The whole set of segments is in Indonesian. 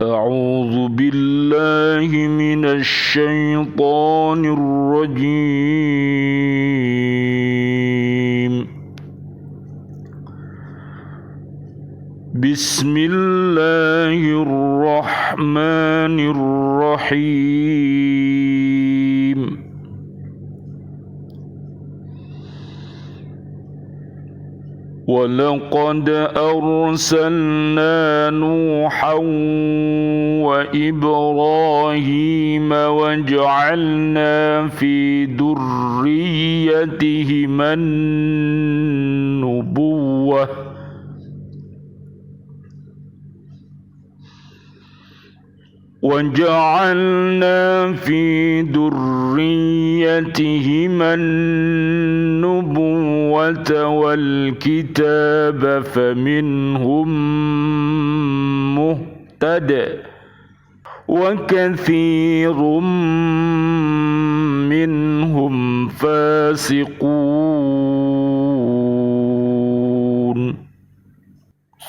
أعوذ بالله من الشيطان الرجيم. بسم الله الرحمن الرحيم. ولقد أرسلنا نوحا وإبراهيم وجعلنا في ذريتهما النبوة والكتاب فمنهم مهتد وكثير منهم فاسقون.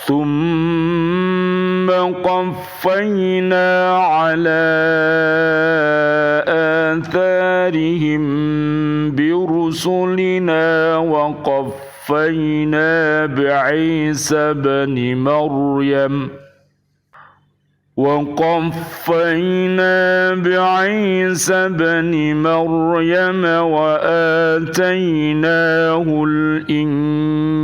ثم قفينا على آثارهم برسلنا وقفينا بعيسى بن مريم وآتيناه الإنجيل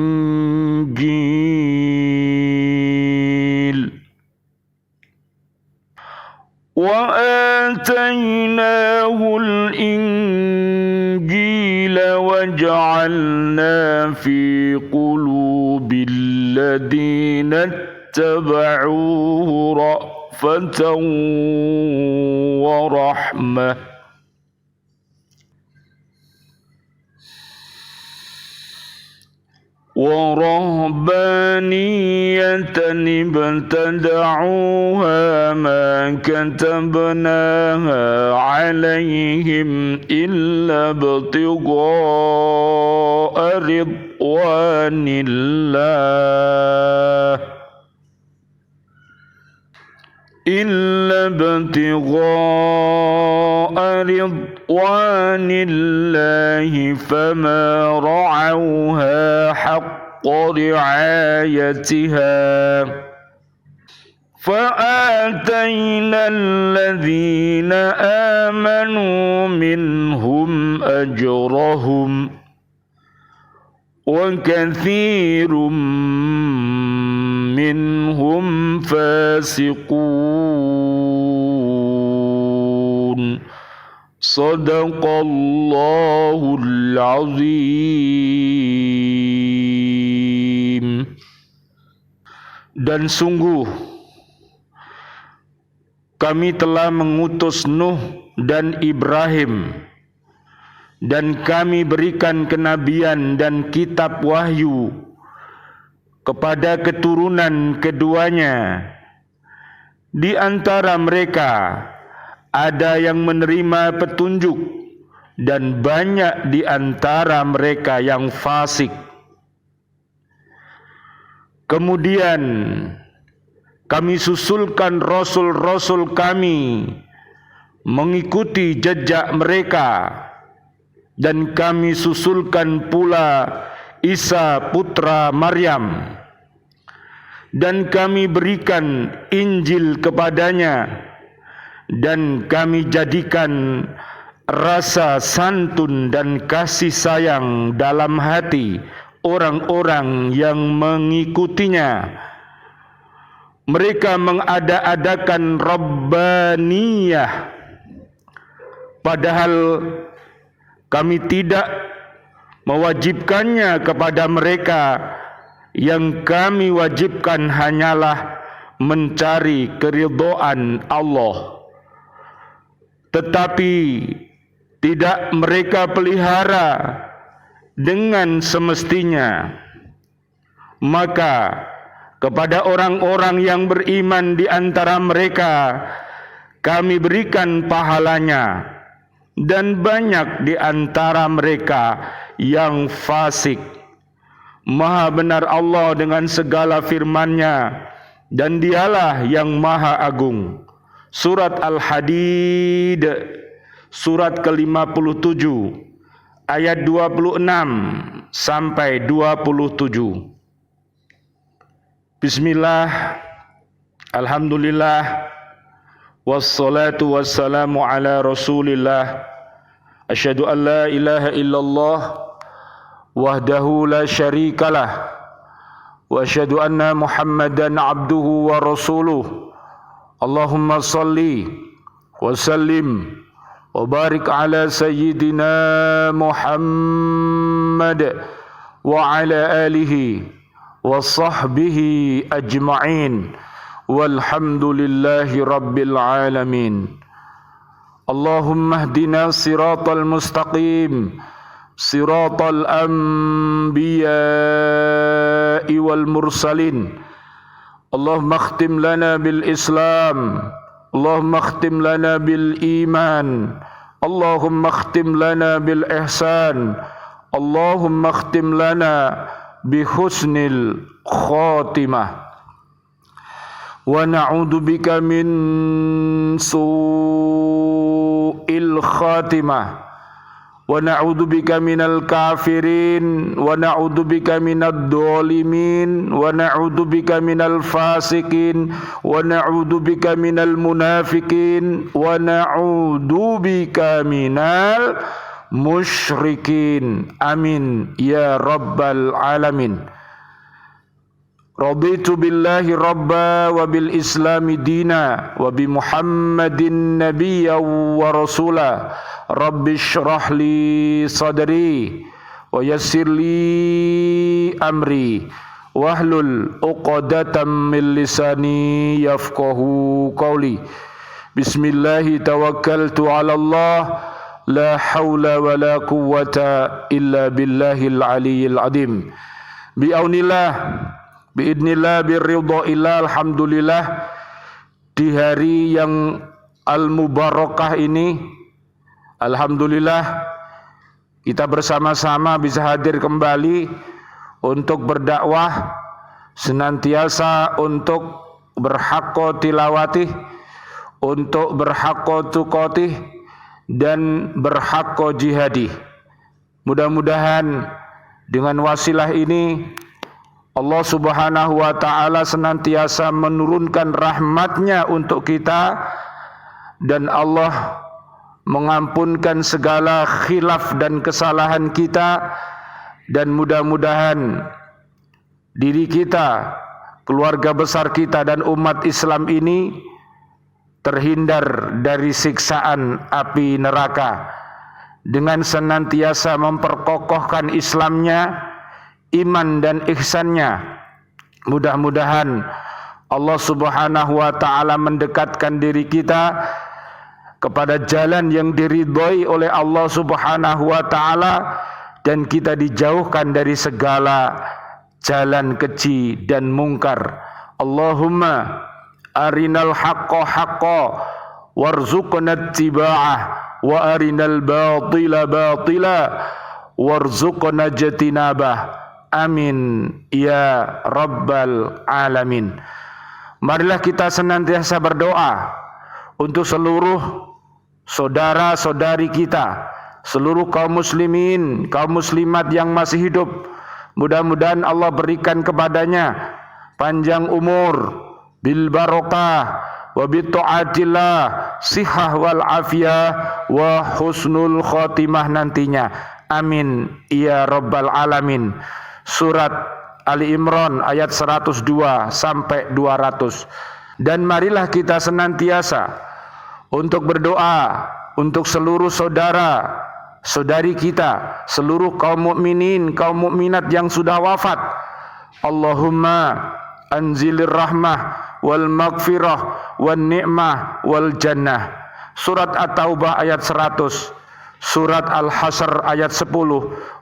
وجعلنا في قلوب الذين اتبعوه رأفة ورحمة ورهبانية ابتدعوها ما كتبناها عليهم إلا ابتغاء رضوان الله فما رعوها حق رعايتها فآتينا الذين آمنوا منهم أجرهم وكثير منهم فاسقون. Sadaqallahul azim. Dan sungguh kami telah mengutus Nuh dan Ibrahim, dan kami berikan kenabian dan kitab wahyu kepada keturunan keduanya. Di antara mereka ada yang menerima petunjuk dan banyak di antara mereka yang fasik. Kemudian kami susulkan rasul-rasul kami mengikuti jejak mereka, dan kami susulkan pula Isa putra Maryam, dan kami berikan Injil kepadanya, dan kami jadikan rasa santun dan kasih sayang dalam hati orang-orang yang mengikutinya. Mereka mengada-adakan Rabbaniyah, padahal kami tidak mewajibkannya kepada mereka. Yang kami wajibkan hanyalah mencari keridhaan Allah. Tetapi tidak mereka pelihara dengan semestinya. Maka kepada orang-orang yang beriman di antara mereka kami berikan pahalanya, dan banyak di antara mereka yang fasik. Maha benar Allah dengan segala firman-Nya, dan Dialah yang Maha Agung. Surat Al-Hadid, surat ke-57, ayat 26 sampai 27. Bismillah, alhamdulillah, wassalatu wassalamu ala rasulillah. Asyhadu an la ilaha illallah wahdahu la syarikalah, wa asyhadu anna Muhammadan abduhu wa rasuluh. Allahumma salli wa sallim wa barik ala sayyidina Muhammad wa ala alihi wa sahbihi ajma'in, walhamdulillahi rabbil alamin. Allahumma hdina siratal mustaqim, siratal anbiya'i wal mursalin. Allahumma khtim lana bil Islam, Allahumma khtim lana bil iman, Allahumma khtim lana bil ihsan, Allahumma khtim lana bi husnil khatimah. Wa na'udzu bika min su'il khatimah, wa na'udzu bika minal kafirin, wa na'udzu bika minad dhalimin, wa na'udzu bika minal fasikin, wa na'udzu bika minal munafikin, wa na'udzu bika minal musyrikin. Amin ya rabbal alamin. Raditu billahi rabba wa bil islami dina wa bi Muhammadin nabiyya wa rasula. Rabbi shrah li sadri wa yassir li amri wahlul uqdatam min lisani yafqahu qawli. Bismillahi tawakkaltu ala Allah, la hawla wa la quwwata illa billahil aliyyil azim. Bi'aunillah, biidnillah, biridhaillah, alhamdulillah, di hari yang al-mubarakah ini, alhamdulillah kita bersama-sama bisa hadir kembali untuk berdakwah, senantiasa untuk berhaqqa tilawatih, untuk berhaqqa tuqatih, dan berhaqqa jihadih. Mudah-mudahan dengan wasilah ini Allah subhanahu wa ta'ala senantiasa menurunkan rahmatnya untuk kita, dan Allah mengampunkan segala khilaf dan kesalahan kita, dan mudah-mudahan diri kita, keluarga besar kita, dan umat Islam ini terhindar dari siksaan api neraka dengan senantiasa memperkokohkan Islamnya, iman dan ihsannya. Mudah-mudahan Allah subhanahu wa ta'ala mendekatkan diri kita kepada jalan yang diridhoi oleh Allah subhanahu wa ta'ala, dan kita dijauhkan dari segala jalan keji dan mungkar. Allahumma arinal haqqa haqqa warzuqna ittiba'ah, wa arinal batila batila warzuqna jatinabah. Amin ya rabbal alamin. Marilah kita senantiasa berdoa untuk seluruh saudara-saudari kita, seluruh kaum muslimin, kaum muslimat yang masih hidup. Mudah-mudahan Allah berikan kepadanya panjang umur, bil barakah, wa bi taatillah, sihah wal afiyah, wa husnul khotimah nantinya. Amin ya rabbal alamin. Surat Ali Imran ayat 102 sampai 200. Dan marilah kita senantiasa untuk berdoa untuk seluruh saudara saudari kita, seluruh kaum mukminin, kaum mukminat yang sudah wafat. Allahumma anzilir rahmah wal maghfirah wan ni'mah wal jannah. Surat At-Taubah ayat 100. Surat Al-Hasr ayat 10.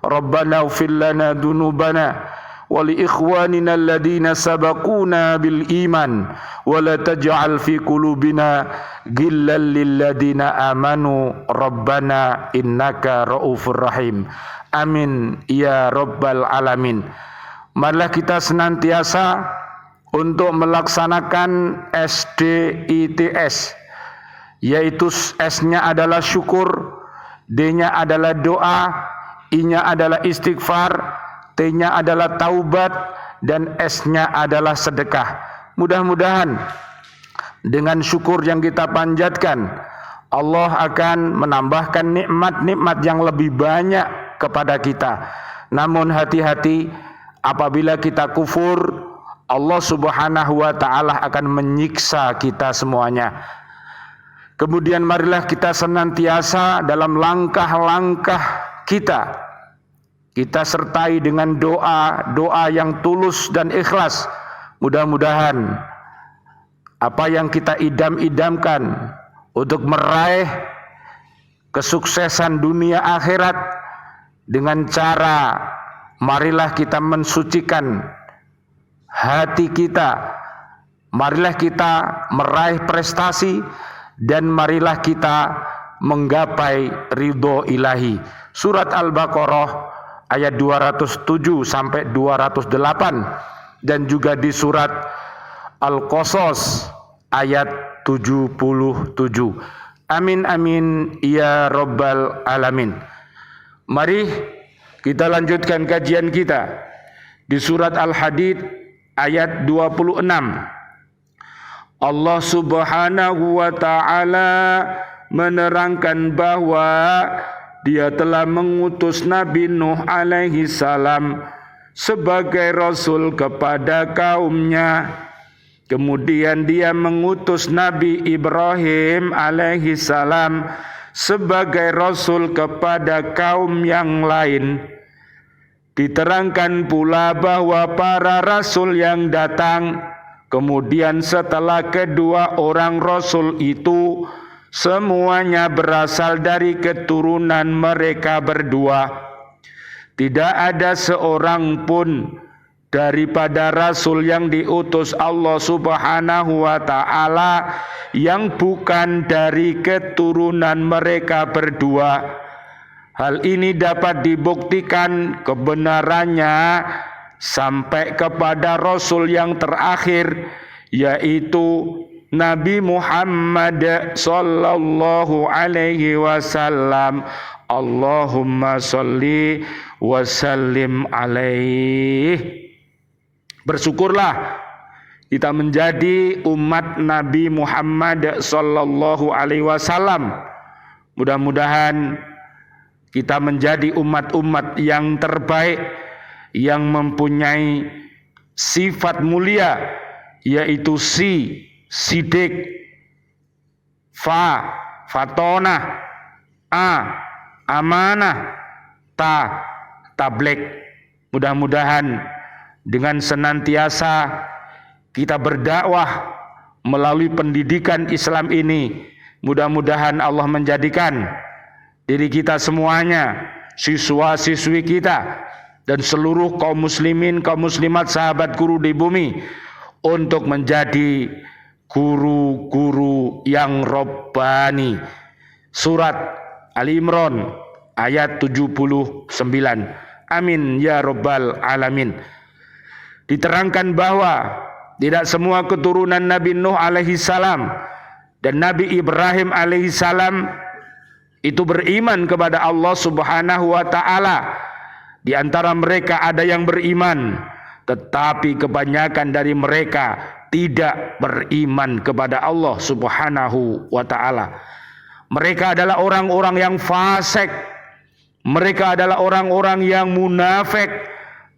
Rabbana ighfir lana dzunubana wa li ikhwanina alladhina sabaquna bil iman wa la taj'al fi qulubina ghillan lil ladzina amanu rabbana innaka raufur rahim. Amin ya rabbal alamin. Marilah kita senantiasa untuk melaksanakan SDITS, yaitu S-nya adalah syukur, D-nya adalah doa, I-nya adalah istighfar, T-nya adalah taubat, dan S-nya adalah sedekah. Mudah-mudahan dengan syukur yang kita panjatkan, Allah akan menambahkan nikmat-nikmat yang lebih banyak kepada kita. Namun hati-hati, apabila kita kufur, Allah Subhanahu wa ta'ala akan menyiksa kita semuanya. Kemudian marilah kita senantiasa dalam langkah-langkah kita sertai dengan doa yang tulus dan ikhlas. Mudah-mudahan apa yang kita idam-idamkan untuk meraih kesuksesan dunia akhirat, dengan cara marilah kita mensucikan hati kita, marilah kita meraih prestasi, dan marilah kita menggapai ridho ilahi. Surat Al-Baqarah ayat 207 sampai 208, dan juga di surat Al-Qasas ayat 77. Amin amin ya rabbal alamin. Mari kita lanjutkan kajian kita di surat Al-Hadid ayat 26. Allah Subhanahu wa ta'ala menerangkan bahwa Dia telah mengutus Nabi Nuh alaihi salam sebagai rasul kepada kaumnya. Kemudian Dia mengutus Nabi Ibrahim alaihi salam sebagai rasul kepada kaum yang lain. Diterangkan pula bahwa para rasul yang datang kemudian setelah kedua orang rasul itu semuanya berasal dari keturunan mereka berdua. Tidak ada seorang pun daripada rasul yang diutus Allah Subhanahu wa ta'ala yang bukan dari keturunan mereka berdua. Hal ini dapat dibuktikan kebenarannya sampai kepada rasul yang terakhir, yaitu Nabi Muhammad sallallahu alaihi wasallam. Allahumma sholli wa sallim alaihi. Bersyukurlah kita menjadi umat Nabi Muhammad sallallahu alaihi wasallam. Mudah-mudahan kita menjadi umat-umat yang terbaik, yang mempunyai sifat mulia, yaitu sidik, fatonah, amanah, tabligh. Mudah-mudahan dengan senantiasa kita berdakwah melalui pendidikan Islam ini, mudah-mudahan Allah menjadikan diri kita semuanya, siswa-siswi kita, dan seluruh kaum muslimin, kaum muslimat, sahabat guru di bumi, untuk menjadi guru-guru yang Rabbani. Surat Ali Imran ayat 79. Amin ya rabbal alamin. Diterangkan bahwa tidak semua keturunan Nabi Nuh alaihi salam dan Nabi Ibrahim alaihi salam itu beriman kepada Allah Subhanahu wa ta'ala. Di antara mereka ada yang beriman, tetapi kebanyakan dari mereka tidak beriman kepada Allah Subhanahu wa ta'ala. Mereka adalah orang-orang yang fasik, mereka adalah orang-orang yang munafik,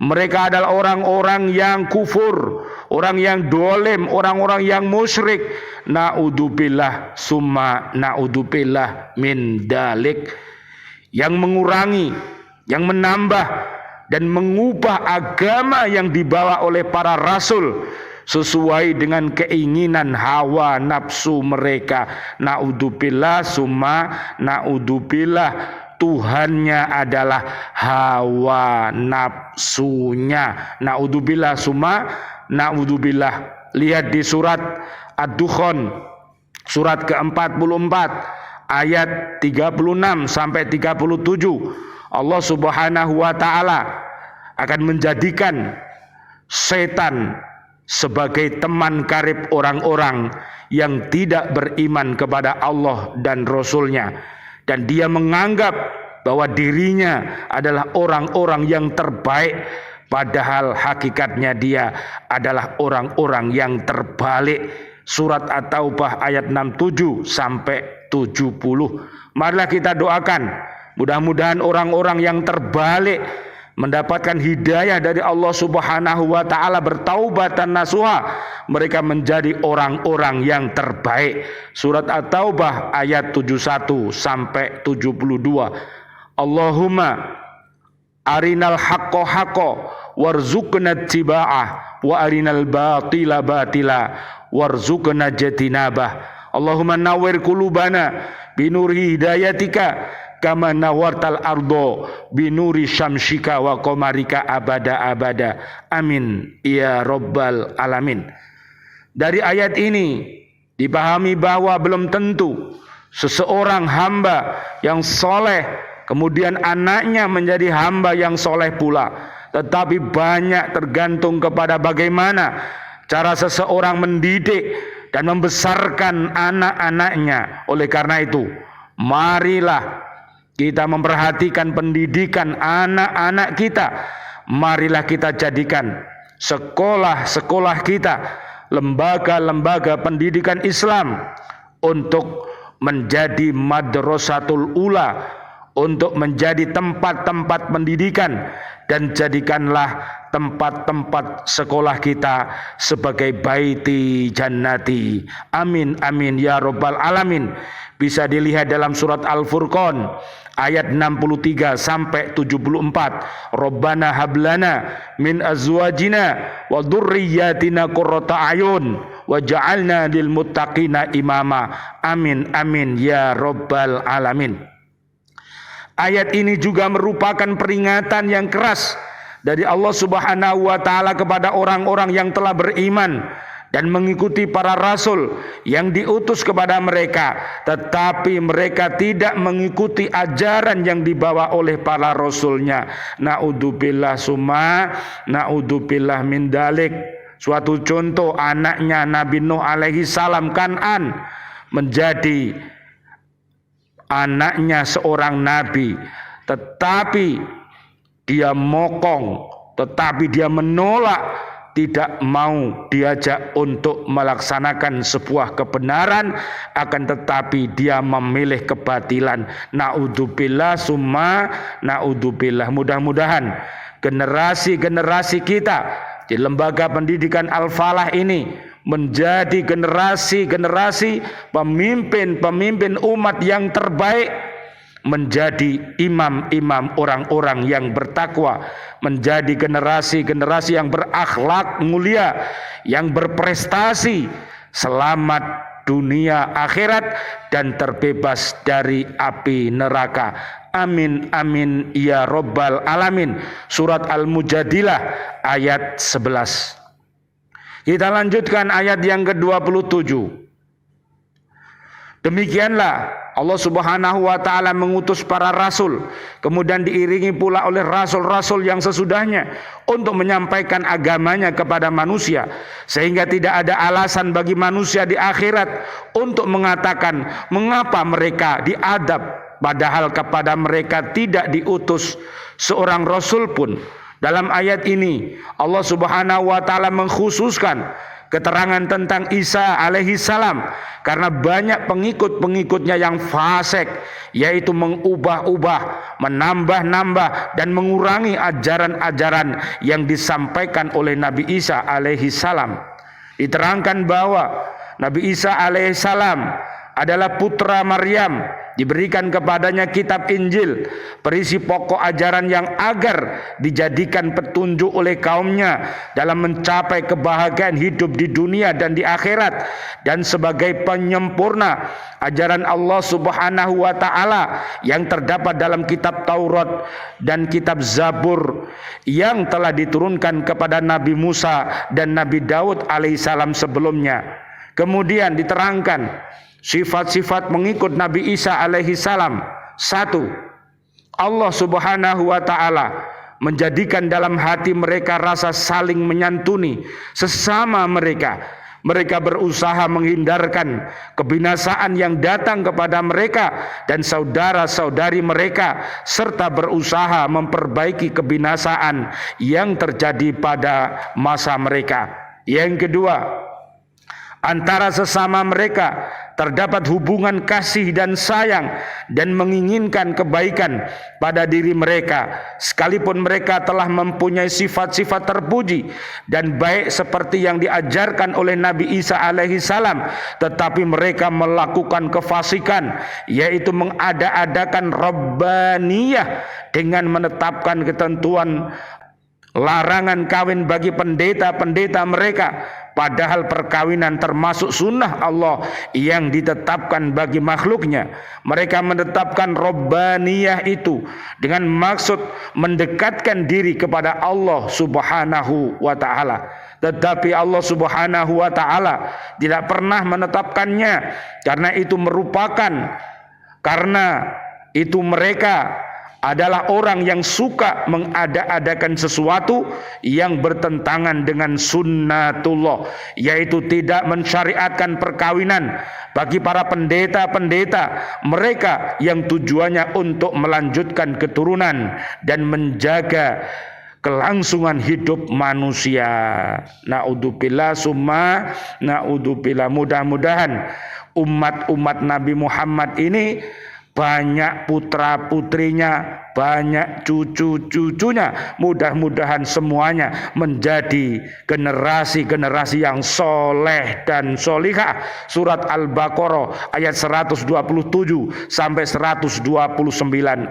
mereka adalah orang-orang yang kufur, orang yang dolim, orang-orang yang musyrik. Na'udzubillah summa na'udzubillah min dalik. Yang mengurangi, yang menambah dan mengubah agama yang dibawa oleh para rasul sesuai dengan keinginan hawa nafsu mereka. Na'udzubillah summa na'udzubillah. Tuhannya adalah hawa nafsunya. Na'udzubillah summa na'udzubillah. Lihat di surat Ad-Dukhan surat ke-44 ayat 36 sampai 37. Allah Subhanahu wa ta'ala akan menjadikan setan sebagai teman karib orang-orang yang tidak beriman kepada Allah dan Rasul-Nya, dan dia menganggap bahwa dirinya adalah orang-orang yang terbaik, padahal hakikatnya dia adalah orang-orang yang terbalik. Surat At-Taubah ayat 67 sampai 70. Marilah kita doakan, mudah-mudahan orang-orang yang terbalik mendapatkan hidayah dari Allah Subhanahu wa taala, bertaubat dan nasuha, mereka menjadi orang-orang yang terbaik. Surat At-Taubah ayat 71 sampai 72. Allahumma arinal haqqo haqqo warzuqna tiba'ah wa arinal batila batila warzuqna jatinabah. Allahumma nawwir qulubana binuri hidayatika kama nawartal ardo binuri syamsika wa qamarika abada abada. Amin ya rabbal alamin. Dari ayat ini dipahami bahwa belum tentu seseorang hamba yang soleh kemudian anaknya menjadi hamba yang soleh pula, tetapi banyak tergantung kepada bagaimana cara seseorang mendidik dan membesarkan anak-anaknya. Oleh karena itu, marilah kita memperhatikan pendidikan anak-anak kita. Marilah kita jadikan sekolah-sekolah kita, lembaga-lembaga pendidikan Islam untuk menjadi madrasatul ula, untuk menjadi tempat-tempat pendidikan, dan jadikanlah tempat-tempat sekolah kita sebagai baiti jannati. Amin amin ya rabbal alamin. Bisa dilihat dalam surat Al-Furqan ayat 63 sampai 74. Rabbana hablana min azwajina wa dzurriyyatina qurrata ayun waj'alna lil muttaqina imama. Amin amin ya rabbal alamin. Ayat ini juga merupakan peringatan yang keras dari Allah Subhanahu wa taala kepada orang-orang yang telah beriman dan mengikuti para rasul yang diutus kepada mereka, tetapi mereka tidak mengikuti ajaran yang dibawa oleh para rasulnya. Naudzubillah summa naudzubillah min dalik. Suatu contoh, anaknya Nabi Nuh alaihi salam, Kan'an, menjadi anaknya seorang nabi, tetapi dia mokong, tetapi dia menolak, tidak mau diajak untuk melaksanakan sebuah kebenaran, akan tetapi dia memilih kebatilan. Naudzubillah summa naudzubillah. Mudah-mudahan generasi-generasi kita di lembaga pendidikan Al-Falah ini menjadi generasi-generasi pemimpin-pemimpin umat yang terbaik, menjadi imam-imam orang-orang yang bertakwa, menjadi generasi-generasi yang berakhlak mulia, yang berprestasi, selamat dunia akhirat, dan terbebas dari api neraka. Amin amin ya rabbal alamin. Surat Al-Mujadilah ayat 11. Kita lanjutkan ayat yang ke-27. Demikianlah Allah Subhanahu wa taala mengutus para rasul, kemudian diiringi pula oleh rasul-rasul yang sesudahnya untuk menyampaikan agamanya kepada manusia, sehingga tidak ada alasan bagi manusia di akhirat untuk mengatakan mengapa mereka diadab, padahal kepada mereka tidak diutus seorang rasul pun. Dalam ayat ini Allah Subhanahu wa taala mengkhususkan keterangan tentang Isa alaihi salam karena banyak pengikut-pengikutnya yang fasik, yaitu mengubah-ubah, menambah-nambah dan mengurangi ajaran-ajaran yang disampaikan oleh Nabi Isa alaihi salam. Diterangkan bahwa Nabi Isa alaihi salam adalah putra Maryam, diberikan kepadanya kitab Injil, berisi pokok ajaran yang agar dijadikan petunjuk oleh kaumnya dalam mencapai kebahagiaan hidup di dunia dan di akhirat, dan sebagai penyempurna ajaran Allah Subhanahu wa taala yang terdapat dalam kitab Taurat dan kitab Zabur yang telah diturunkan kepada Nabi Musa dan Nabi Daud alaihissalam sebelumnya. Kemudian diterangkan sifat-sifat mengikut Nabi Isa alaihi salam. 1. Allah Subhanahu wa taala menjadikan dalam hati mereka rasa saling menyantuni sesama mereka. Mereka berusaha menghindarkan kebinasaan yang datang kepada mereka dan saudara-saudari mereka, serta berusaha memperbaiki kebinasaan yang terjadi pada masa mereka. Yang kedua, antara sesama mereka terdapat hubungan kasih dan sayang dan menginginkan kebaikan pada diri mereka, sekalipun mereka telah mempunyai sifat-sifat terpuji dan baik seperti yang diajarkan oleh Nabi Isa alaihi salam, tetapi mereka melakukan kefasikan, yaitu mengada-adakan rabbaniyah dengan menetapkan ketentuan larangan kawin bagi pendeta-pendeta mereka, padahal perkawinan termasuk sunnah Allah yang ditetapkan bagi makhluknya. Mereka menetapkan rabbaniyah itu dengan maksud mendekatkan diri kepada Allah subhanahu wa ta'ala, tetapi Allah subhanahu wa ta'ala tidak pernah menetapkannya, karena itu mereka adalah orang yang suka mengada-adakan sesuatu yang bertentangan dengan sunnatullah, yaitu tidak mensyariatkan perkawinan bagi para pendeta-pendeta mereka yang tujuannya untuk melanjutkan keturunan dan menjaga kelangsungan hidup manusia. Naudzubillah summa naudzubillah. Mudah-mudahan umat Nabi Muhammad ini banyak putra-putrinya, banyak cucu-cucunya, mudah-mudahan semuanya menjadi generasi-generasi yang soleh dan solihah. Surat Al-Baqarah ayat 127 sampai 129.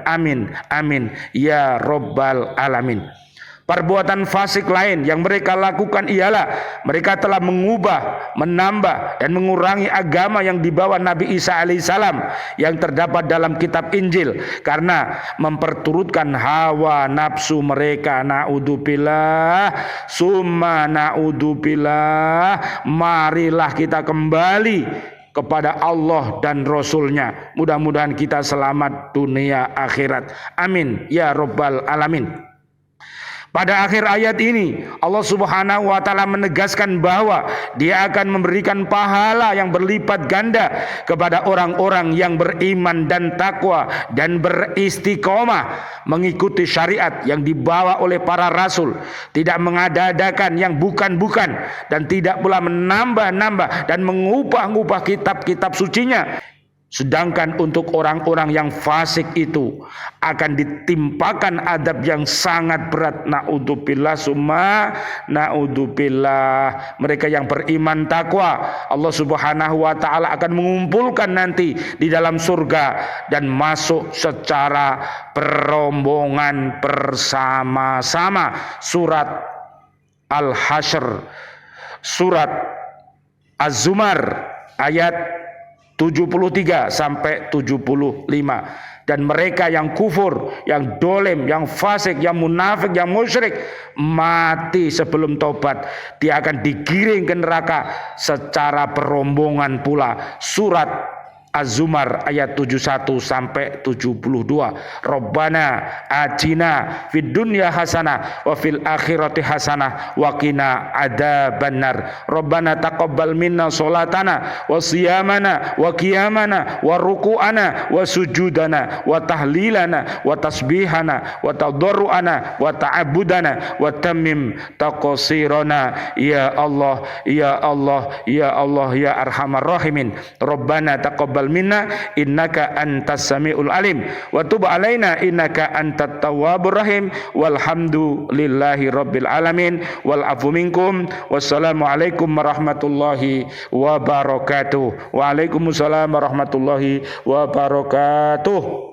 Amin, amin ya Rabbal Alamin. Perbuatan fasik lain yang mereka lakukan ialah mereka telah mengubah, menambah dan mengurangi agama yang dibawa Nabi Isa alaihissalam yang terdapat dalam kitab Injil, karena memperturutkan hawa nafsu mereka. Naudzubillah summa naudzubillah. Marilah kita kembali kepada Allah dan Rasulnya. Mudah-mudahan kita selamat dunia akhirat. Amin ya Rabbal Alamin. Pada akhir ayat ini Allah subhanahu wa ta'ala menegaskan bahwa Dia akan memberikan pahala yang berlipat ganda kepada orang-orang yang beriman dan takwa dan beristiqomah mengikuti syariat yang dibawa oleh para rasul, tidak mengada-adakan yang bukan-bukan, dan tidak pula menambah-nambah dan mengubah-ubah kitab-kitab sucinya. Sedangkan untuk orang-orang yang fasik itu akan ditimpakan adab yang sangat berat. Naudzubillah summa naudzubillah. Mereka yang beriman takwa, Allah subhanahu wa ta'ala akan mengumpulkan nanti di dalam surga dan masuk secara berombongan bersama-sama. Surat Al-Hasyr, surat Az-Zumar ayat 73 sampai 75. Dan mereka yang kufur, yang dolim, yang fasik, yang munafik, yang musyrik, mati sebelum tobat, dia akan digiring ke neraka secara berombongan pula. Surat Az-Zumar ayat 71 sampai 72. Rabbana atina fid dunya hasanah wa fil akhirati hasanah wa qina adzabannar. Rabbana taqabbal minna sholatana wa siyamana wa qiyamana wa ruku'ana wa sujudana wa tahlilana wa tasbihana wa tadarruana wa ta'abbudana wa tammim taqsirana. Ya Allah, ya Allah, ya Allah, ya arhamar rahimin. Rabbana taqabbal minna innaka antas samiul alim wa tub alaina innaka antat tawwabur rahim walhamdulillahi rabbil alamin wal afu minkum. Wassalamu alaikum warahmatullahi wabarakatuh. Waalaikumsalam warahmatullahi wabarakatuh.